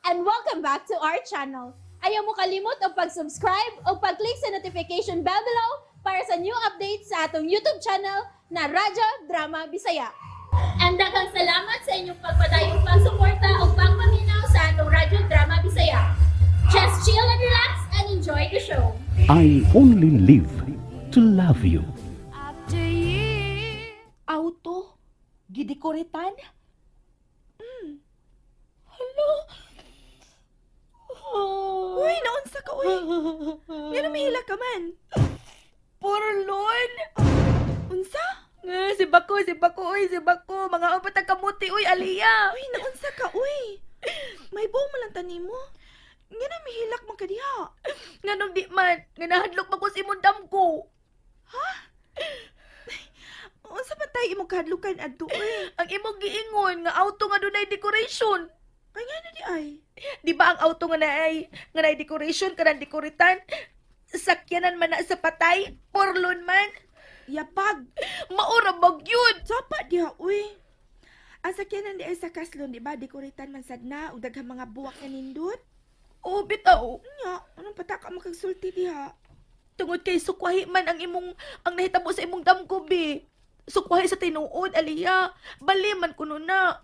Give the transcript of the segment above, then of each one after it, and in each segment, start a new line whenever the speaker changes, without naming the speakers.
and welcome back to our channel. Ayaw mo kalimot o pag-subscribe o pag-click sa notification bell below para sa new updates sa atong YouTube channel na Radyo Drama Bisaya. And daghang salamat sa inyong pagpadayong pagsuporta o pagpaminaw sa atong Radyo Drama Bisaya. Just chill and relax and enjoy the show.
I only live to love you.
Auto? Gidikoritan? Hello?
Uy, naunsa ka, uy. Nga namihila ka man.
Porlon?
Unsa?
Si Bako. Mga upat ang kamuti, uy, Aliyah.
Uy, naunsa ka, uy. May buong malantanin mo. Nga namihilak man ka diha.
Nga nung di man, nga nahadlok mo ko si mundam ko.
Unsa man tayo imong kahadlukan adto, uy.
Ang imong giingon, nga auto nga dunay decoration.
Ay, nga na di ay.
Di ba ang auto nga naay decoration, kanang dekoritan? Sakyanan man na sa patay, porlon man.
Yapag.
Maura bag yun.
Sapa diha, uy. Ang sakyanan di ay sa kaslon, di ba? Dekoritan man sad na, ug daghang mga buwak na nindot.
Oh, bitaw.
Nya, anong pataka makagsulti diha?
Tungod kay sukwahi man ang nahitabo sa imong damgo, be. Sukwahi sa tinuod, Aliyah. Bali man kuno na.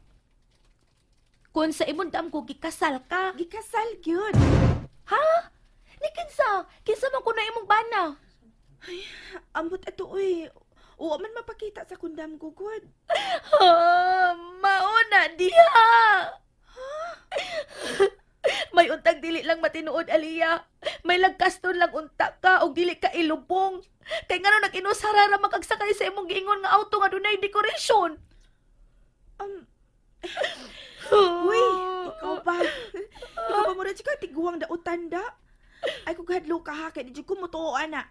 Kung sa imong damgo, gikasal ka.
Gikasal gyud.
Ha? Ni kinsa? Kinsa man kuno imong bana?
Ambot ato, uy. Uwa man mapakita sa kundam gugod.
Ha? Mauna diha. May untag dili lang matinuod, Aliyah. May lagkaston lang unta ka o dili ka ilubong. Kay ngano nag-inusara ra makagsakay sa imong giingon nga auto nga dunay decoration.
Uy, ikaw ba? Ikaw ba mo rin ka tiguang da utanda? Ay kung hadlo ka ha, kaya di ko mutuo, ana.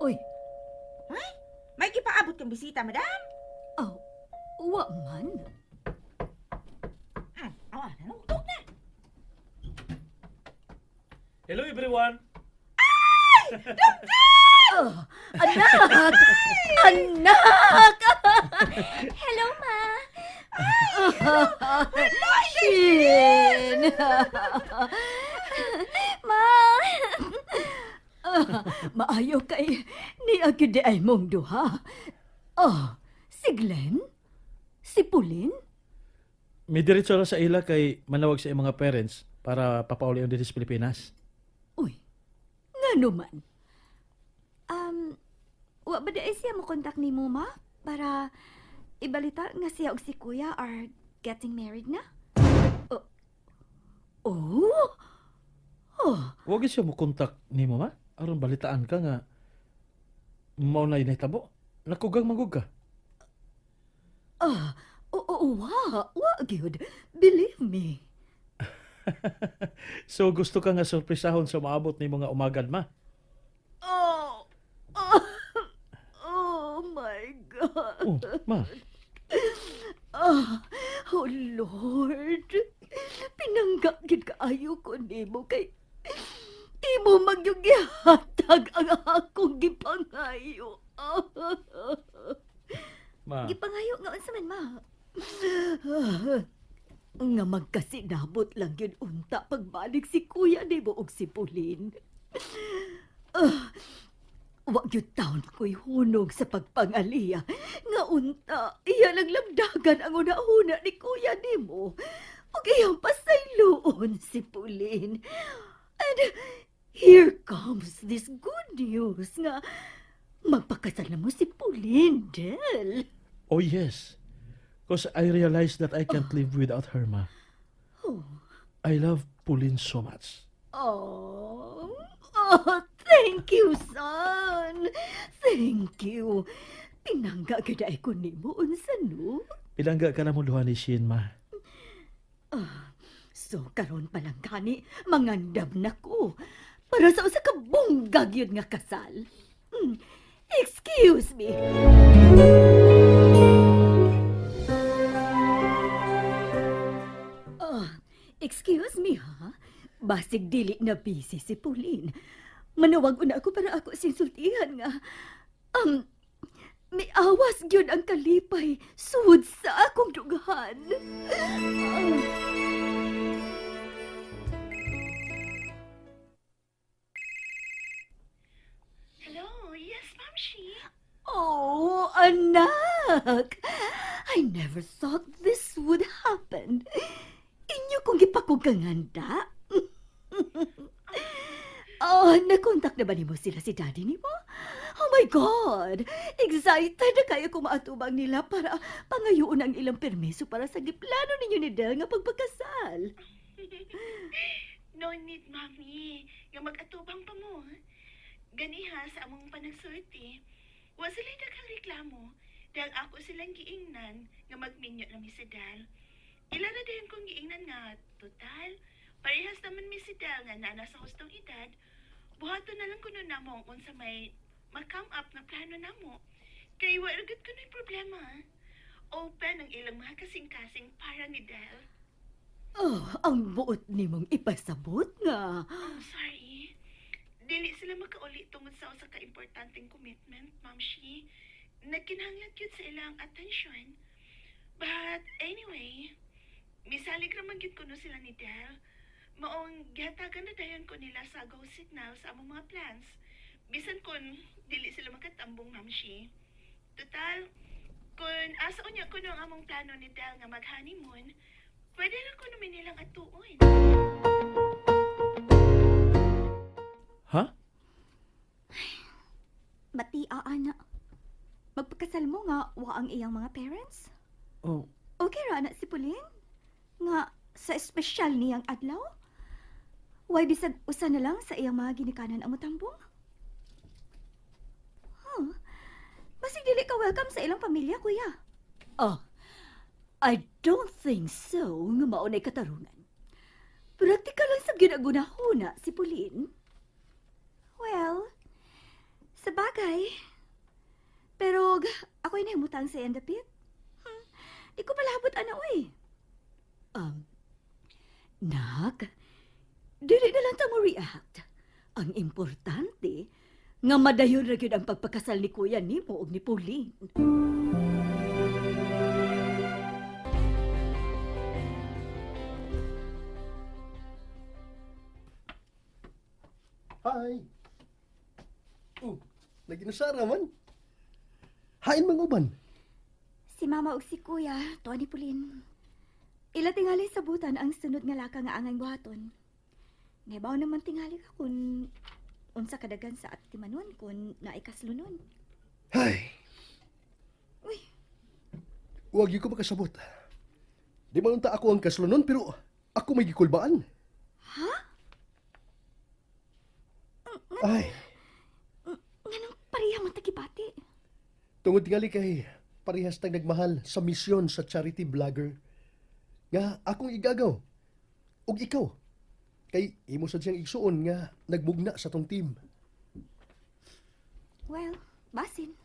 Uy,
May kipaabot kang bisita, madam?
wa man.
Nanugtog na.
Hello everyone!
Anak! Anak!
Hello, Ma!
Shin!
Ma!
Maayo kay ni agad ay mong duha. Si Glenn? Si Pauline?
May diretso ra sa ila kay manawag sa iyong mga parents para papauli ang dito sa Pilipinas.
Uy, nga naman.
Wa ba da siya mo kontak ni mo, Ma? Para ibalita nga siya og si Kuya are getting married na?
Oh?
Huwag siya mo kontak ni mo, ma? Aron balitaan ka nga mao na inahitabo. Nakugang magug ka.
Wa gyud. Believe me.
So gusto ka nga sorpresahon sa maabot ni mga umagad, ma?
Oh my God.
Oh, ma.
Oh Lord. Pinanggak gid kaayo ko nimo kay imo magyugihatag ang akong gipangayo.
Ma.
Gipangayo nga unsa man, Ma? Nga magkasinabot lang yun unta pagbalik si kuya nimo og si Pauline. Wa gyud taon ko'y hunong sa pagpangaliya nga unta iya lang lamdagan ang una-una ni kuya nimo ug iyang pasayloon si Pauline. And here comes this good news nga magpakasal na mo si Pauline, Del.
Oh yes. Because I realized that I can't live without her, ma.
Oh.
I love Pauline so much.
Oh, thank you, son. Thank you. Pinangga gaday ko nimo unsa no?
Pilangga ka na mo duha ni Shin, ma.
So karon pa lang gani mangandam na ko para sa usa ka bunggag yun nga kasal. Excuse me. Basig dili na busy si Pauline. Manawag una ako para ako sinsultihan nga. May awas gyud ang kalipay sud sa akong dugahan.
Hello, yes, Ma'am Shi.
Oh, anak! I never thought this would happen. Inyo kong gipakuganganda. Oh, nakontak na ba nimo sila si daddy nimo? Oh my God! Excited na kayo kung maatubang nila para pangayoon ang ilang permiso para sa giplano ninyo ni Del nga pagpagkasal.
No need, Mami. Nga mag-atubang pa mo. Ganiha sa among panagsulti. Wa sila daghang reklamo dahil ako silang giingnan nga magminyo na mi si Del. Ilan na din kong giingnan nga, total, parehas naman mi si Del nga nana sa hustong edad, buhaton na lang kuno namo unsa may mag-come up na plano namo. Kay wa agad kuno'y problema. Open ang ilang mga kasing-kasing para ni Del.
Oh, ang buot nimong ipasabot nga.
Oh, sorry. Dili sila makauli tungod sa usa ka importanteng commitment, Ma'am Shi. Nagkinahanglan yun sa ilang atensyon. But anyway, misalig raman yun kuno sila ni Del. Maong gihatagan na dayon ko nila sa go signal sa among mga plans. Bisan kun dili sila makatambong, Ma'am Shi. Total, kung asa unya kuno ang among plano ni Del nga mag-honeymoon, pwede lang kuno nilang atuon.
Ha?
Matia, ana. Magpakasal mo nga wa ang iyang mga parents?
Oh,
Okay ra na si Pauline? Nga sa espesyal niyang adlaw? Way bisag usa na lang sa iyang mga ginikanan ang motambong? Basig dili ka welcome sa ilang pamilya, kuya. Oh, I don't think so nga maunay katarungan. Praktikal lang sa ginagunahuna si Pauline. Well, sa bagay. Pero ako'y nahimutang sa endapit. Di ko palabot ana, uy. Nak, dili na lang ta mo react. Ang importante, nga madayon ra gyud ang pagpakasal ni kuya nimo ug ni Pauline.
Hi. Naginusara man. Hain mga uban.
Si mama ug si kuya, tuwa ni Pauline. Ila tingali sa butan ang sunod nga laka nga angay buhaton. Nebaw naman tingali ka kung unsa kadagan sa at timanon kung naikaslunon.
Hay.
Uy.
Huwag ko makasabot. Di man unta ako ang kaslunon pero ako may gikulbaan.
Ha?
Ay,
Nganong pareha man tagibati?
tungod tingali kay parehas tang nagmahal sa misyon sa charity vlogger. Nga akong igagaw. Ug ikaw. Kay imo sad siyang igsuon nga nagbugna sa tong team.
Well, basin.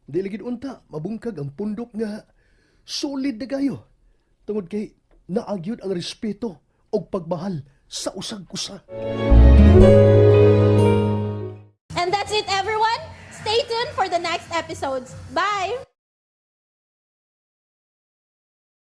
Di lagi unta mabungkag ang pundok nga solid na gayo. Tungod kay naagyod ang respeto og pagmahal sa usag-usa.
And that's it, everyone. Stay tuned for the next episodes. Bye!